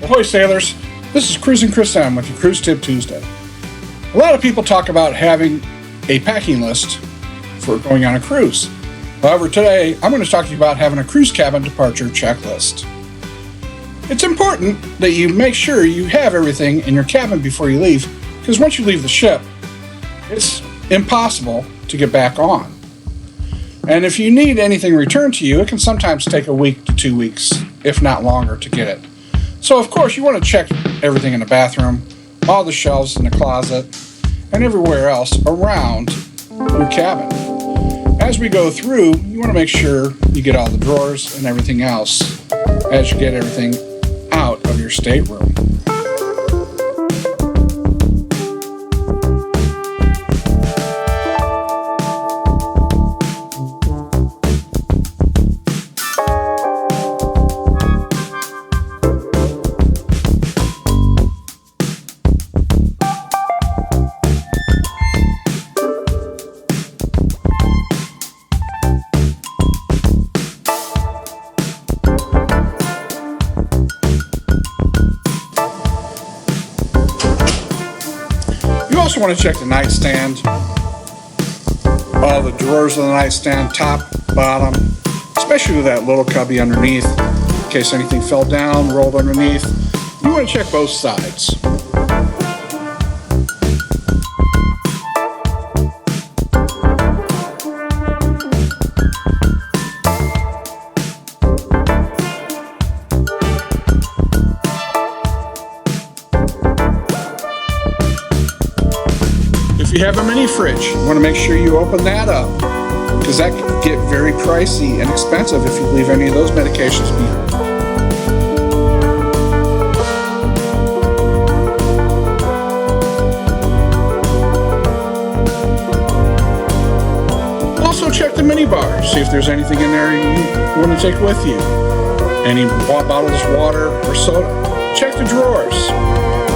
Ahoy sailors, this is Cruising Chris M with your Cruise Tip Tuesday. A lot of people talk about having a packing list for going on a cruise. However, today I'm going to talk to you about having a cruise cabin departure checklist. It's important that you make sure you have everything in your cabin before you leave, because once you leave the ship, it's impossible to get back on. And if you need anything returned to you, it can sometimes take a week to 2 weeks, if not longer, to get it. So of course you want to check everything in the bathroom, all the shelves in the closet, and everywhere else around your cabin. As we go through, you want to make sure you get all the drawers and everything else as you get everything out of your stateroom. You also want to check the nightstand, all the drawers of the nightstand, top, bottom, especially with that little cubby underneath, in case anything fell down, rolled underneath. You want to check both sides. If you have a mini fridge, you want to make sure you open that up, because that can get very pricey and expensive if you leave any of those medications behind. Also check the mini bar, see if there's anything in there you want to take with you. Any bottles of water or soda. Check the drawers.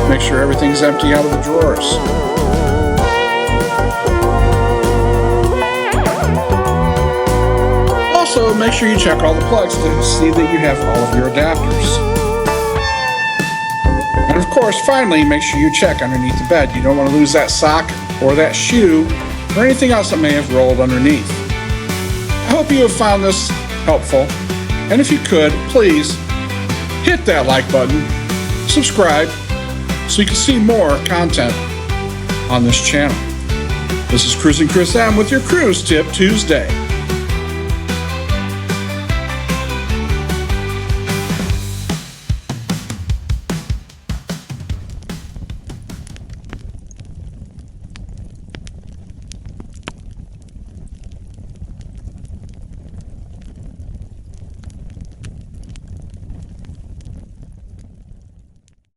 Make sure everything's empty out of the drawers. Also, make sure you check all the plugs to see that you have all of your adapters. And of course, finally, make sure you check underneath the bed. You don't want to lose that sock or that shoe or anything else that may have rolled underneath. I hope you have found this helpful. And if you could, please hit that like button, subscribe, so you can see more content on this channel. This is Cruising Chris M with your Cruise Tip Tuesday.